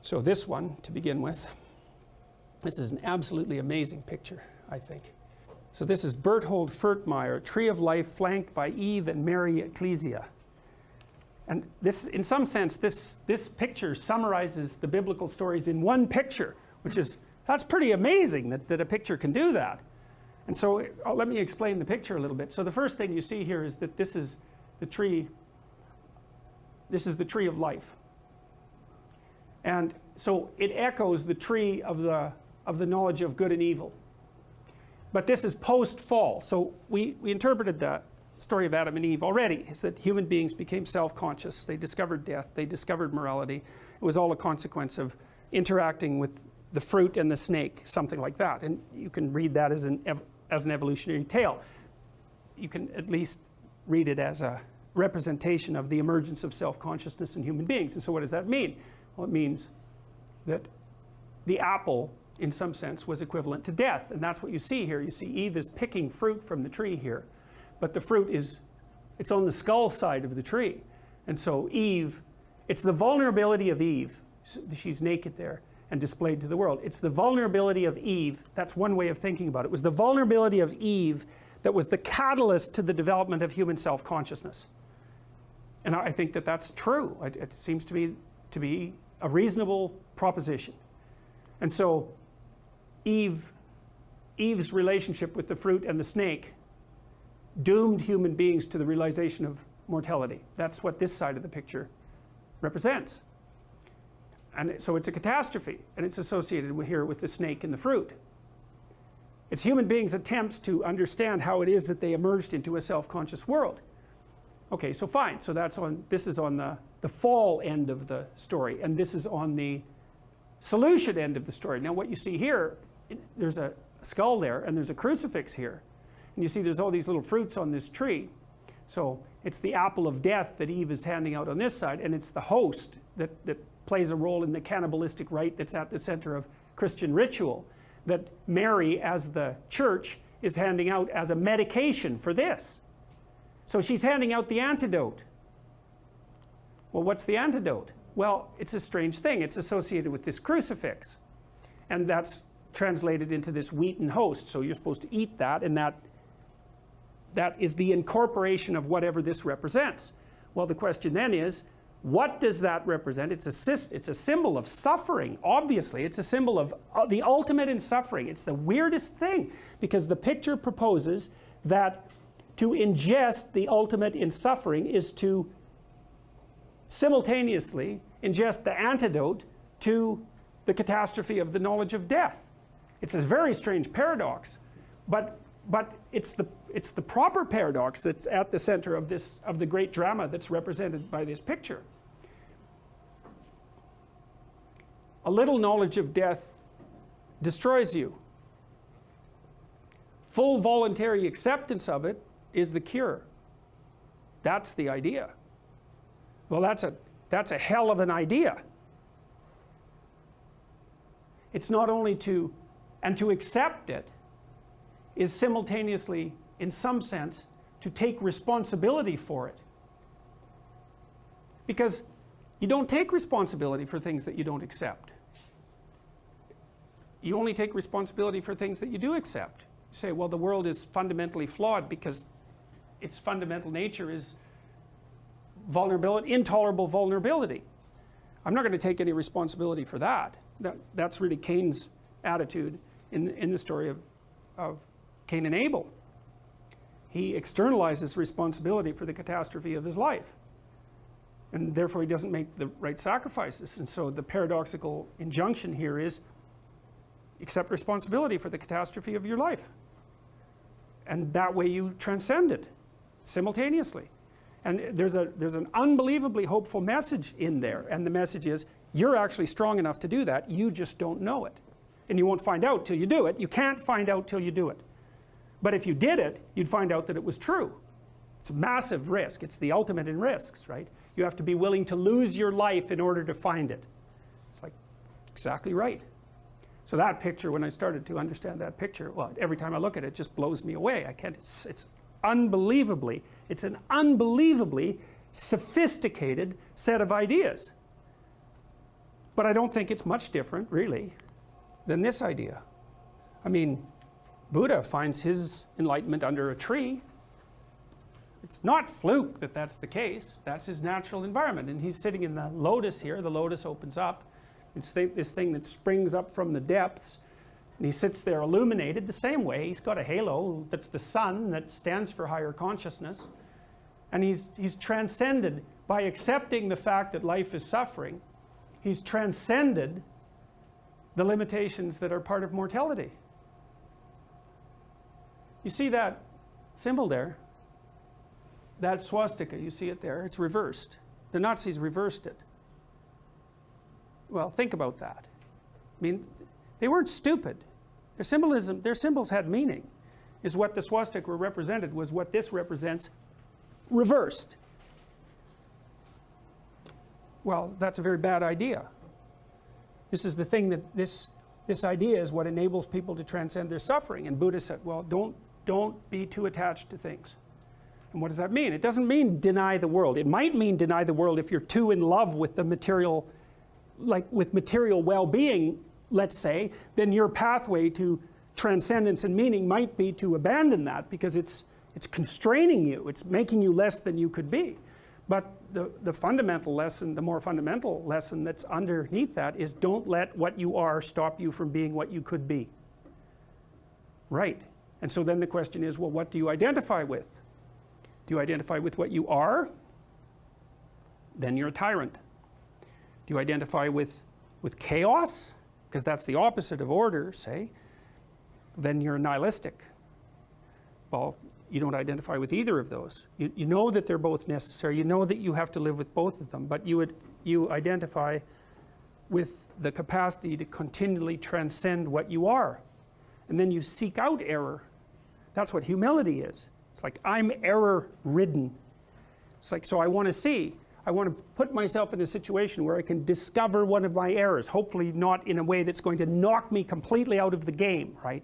So this one, to begin with, this is an absolutely amazing picture, I think. So this is Berthold Furtmeier, Tree of Life flanked by Eve and Mary Ecclesia. And this, in some sense, this picture summarizes the biblical stories in one picture, which is, that's pretty amazing that a picture can do that. And so let me explain the picture a little bit. So the first thing you see here is that this is the tree of life. And so it echoes the tree of the knowledge of good and evil. But this is post-fall. So we interpreted the story of Adam and Eve already, is that human beings became self-conscious. They discovered death. They discovered morality. It was all a consequence of interacting with the fruit and the snake, something like that. And you can read that as an evolutionary tale. You can at least read it as a representation of the emergence of self-consciousness in human beings. And so what does that mean? Well, it means that the apple, in some sense, was equivalent to death. And that's what you see here. You see Eve is picking fruit from the tree here. But the fruit it's on the skull side of the tree. And so Eve, it's the vulnerability of Eve. She's naked there and displayed to the world. It's the vulnerability of Eve. That's one way of thinking about it. It was the vulnerability of Eve that was the catalyst to the development of human self-consciousn's. And I think that that's true. It seems to be a reasonable proposition. And so Eve's relationship with the fruit and the snake doomed human beings to the realization of mortality. That's what this side of the picture represents. And so it's a catastrophe, and it's associated here with the snake and the fruit. It's human beings' attempts to understand how it is that they emerged into a self-conscious world. Okay, so fine. So this is on the fall end of the story, and this is on the solution end of the story. Now what you see here, there's a skull there, and there's a crucifix here. And you see there's all these little fruits on this tree. So it's the apple of death that Eve is handing out on this side, and it's the host that plays a role in the cannibalistic rite that's at the center of Christian ritual, that Mary, as the church, is handing out as a medication for this. So she's handing out the antidote. Well, what's the antidote? Well, it's a strange thing. It's associated with this crucifix. And that's translated into this wheaten host. So you're supposed to eat that, and that is the incorporation of whatever this represents. Well, the question then is, what does that represent? It's a symbol of suffering, obviously. It's a symbol of the ultimate in suffering. It's the weirdest thing, because the picture proposes that to ingest the ultimate in suffering is to simultaneously ingest the antidote to the catastrophe of the knowledge of death. It's a very strange paradox, but it's the proper paradox that's at the center of the great drama that's represented by this picture. A little knowledge of death destroys you. Full voluntary acceptance of it is the cure. That's the idea. Well, that's a hell of an idea. It's not only to accept it is simultaneously, in some sense, to take responsibility for it. Because you don't take responsibility for things that you don't accept. You only take responsibility for things that you do accept. You say, well, the world is fundamentally flawed because its fundamental nature is vulnerability, intolerable vulnerability. I'm not going to take any responsibility for that. That's really Cain's attitude in the story of Cain and Abel. He externalizes responsibility for the catastrophe of his life, and therefore he doesn't make the right sacrifices. And so the paradoxical injunction here is accept responsibility for the catastrophe of your life, and that way you transcend it simultaneously. And there's an unbelievably hopeful message in there, and the message is you're actually strong enough to do that, you just don't know it, and you won't find out till you do it. You can't find out till you do it. But if you did it, you'd find out that it was true. It's a massive risk. It's the ultimate in risks, right? You have to be willing to lose your life in order to find it. It's like, exactly right. So that picture, when I started to understand that picture, well, every time I look at it, it just blows me away. I can't, it's unbelievably, it's an unbelievably sophisticated set of ideas. But I don't think it's much different, really, than this idea. I mean, Buddha finds his enlightenment under a tree. It's not fluke that that's the case. That's his natural environment. And he's sitting in the lotus here. The lotus opens up. It's this thing that springs up from the depths. And he sits there illuminated the same way. He's got a halo that's the sun that stands for higher consciousness. And he's transcended by accepting the fact that life is suffering. He's transcended the limitations that are part of mortality. You see that symbol there? That swastika, you see it there? It's reversed. The Nazis reversed it. Well, think about that. I mean, they weren't stupid. Their symbolism, their symbols had meaning. Is what the swastika represented was what this represents reversed. Well, that's a very bad idea. This is the thing that this idea is what enables people to transcend their suffering. And Buddha said, well, don't be too attached to things. And what does that mean? It doesn't mean deny the world. It might mean deny the world if you're too in love with the material, like with material well-being, let's say, then your pathway to transcendence and meaning might be to abandon that because it's constraining you. It's making you less than you could be. But the fundamental lesson, the more fundamental lesson that's underneath that is don't let what you are stop you from being what you could be. Right. And so then the question is, well, what do you identify with? Do you identify with what you are? Then you're a tyrant. Do you identify with chaos? Because that's the opposite of order, say. Then you're nihilistic. Well, you don't identify with either of those. You know that they're both necessary. You know that you have to live with both of them. But you identify with the capacity to continually transcend what you are. And then you seek out error. That's what humility is. It's like, I'm error-ridden. It's like, so I want to put myself in a situation where I can discover one of my errors, hopefully not in a way that's going to knock me completely out of the game, right?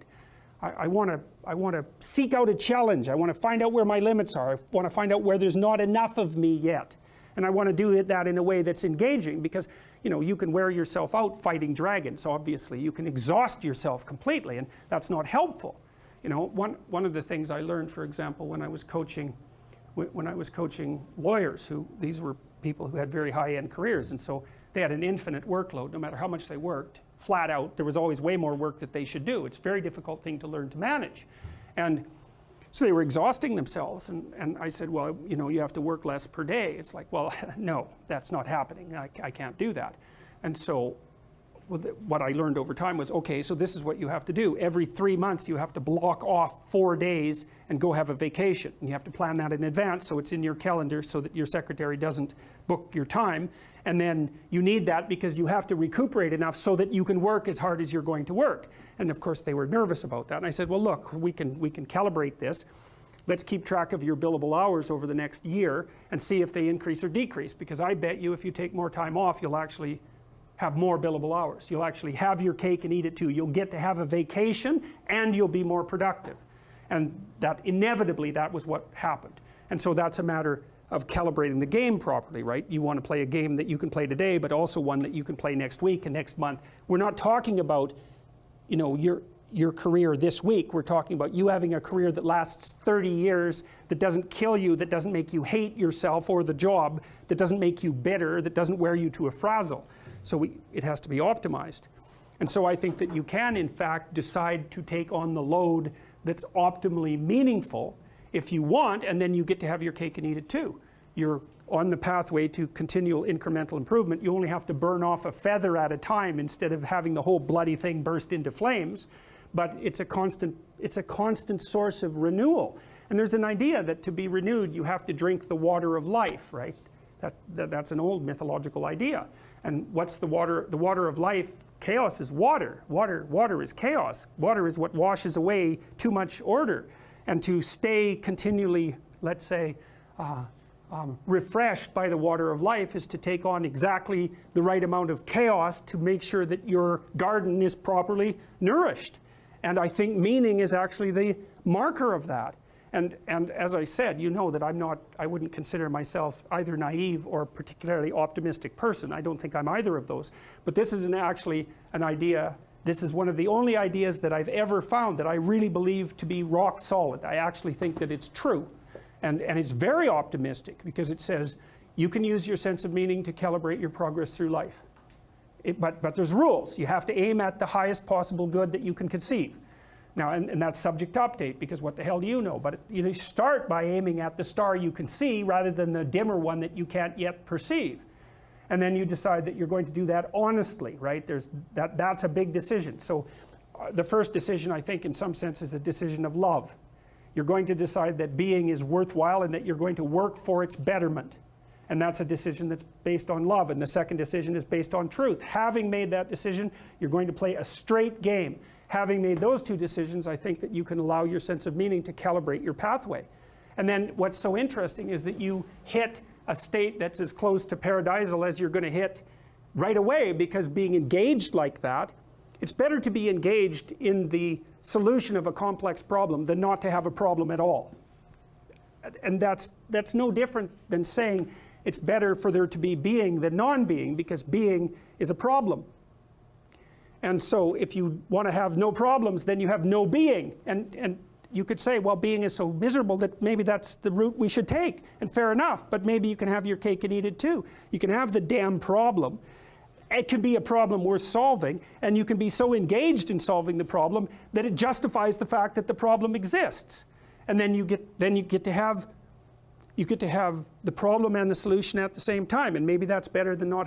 I want to seek out a challenge. I want to find out where my limits are. I want to find out where there's not enough of me yet. And I want to do that in a way that's engaging because, you know, you can wear yourself out fighting dragons, obviously. You can exhaust yourself completely, and that's not helpful. You know, one of the things I learned, for example, when I was coaching lawyers, these were people who had very high-end careers, and so they had an infinite workload. No matter how much they worked, flat out, there was always way more work that they should do. It's a very difficult thing to learn to manage. And so they were exhausting themselves, and I said, well, you know, you have to work less per day. It's like, well, no, that's not happening. I can't do that. And so what I learned over time was, okay, so this is what you have to do. Every 3 months you have to block off 4 days and go have a vacation. And you have to plan that in advance so it's in your calendar so that your secretary doesn't book your time. And then you need that because you have to recuperate enough so that you can work as hard as you're going to work. And of course they were nervous about that. And I said, well, look, we can calibrate this. Let's keep track of your billable hours over the next year and see if they increase or decrease. Because I bet you if you take more time off, you'll actually have more billable hours. You'll actually have your cake and eat it too. You'll get to have a vacation and you'll be more productive. And that inevitably, that was what happened. And so that's a matter of calibrating the game properly, right? You want to play a game that you can play today, but also one that you can play next week and next month. We're not talking about, you know, your career this week. We're talking about you having a career that lasts 30 years, that doesn't kill you, that doesn't make you hate yourself or the job, that doesn't make you bitter, that doesn't wear you to a frazzle. So it has to be optimized. And so I think that you can, in fact, decide to take on the load that's optimally meaningful if you want, and then you get to have your cake and eat it too. You're on the pathway to continual incremental improvement. You only have to burn off a feather at a time instead of having the whole bloody thing burst into flames. But it's a constant source of renewal. And there's an idea that to be renewed, you have to drink the water of life, right? That's an old mythological idea. And what's the water? The water of life, chaos is water. Water is chaos. Water is what washes away too much order. And to stay continually, let's say, refreshed by the water of life is to take on exactly the right amount of chaos to make sure that your garden is properly nourished. And I think meaning is actually the marker of that. And as I said, you know that I wouldn't consider myself either naive or particularly optimistic person. I don't think I'm either of those. But this is actually an idea, this is one of the only ideas that I've ever found that I really believe to be rock solid. I actually think that it's true. And it's very optimistic because it says you can use your sense of meaning to calibrate your progress through life. But there's rules. You have to aim at the highest possible good that you can conceive. Now, and that's subject to update, because what the hell do you know? But you start by aiming at the star you can see rather than the dimmer one that you can't yet perceive. And then you decide that you're going to do that honestly, right? That's a big decision. So the first decision, I think, in some sense, is a decision of love. You're going to decide that being is worthwhile and that you're going to work for its betterment. And that's a decision that's based on love. And the second decision is based on truth. Having made that decision, you're going to play a straight game. Having made those two decisions, I think that you can allow your sense of meaning to calibrate your pathway. And then what's so interesting is that you hit a state that's as close to paradisal as you're going to hit right away, because being engaged like that, it's better to be engaged in the solution of a complex problem than not to have a problem at all. And that's no different than saying it's better for there to be being than non-being, because being is a problem. And so if you want to have no problems, then you have no being. And you could say, well, being is so miserable that maybe that's the route we should take. And fair enough, but maybe you can have your cake and eat it too. You can have the damn problem. It can be a problem worth solving, and you can be so engaged in solving the problem that it justifies the fact that the problem exists. And then you get to have the problem and the solution at the same time, and maybe that's better than not having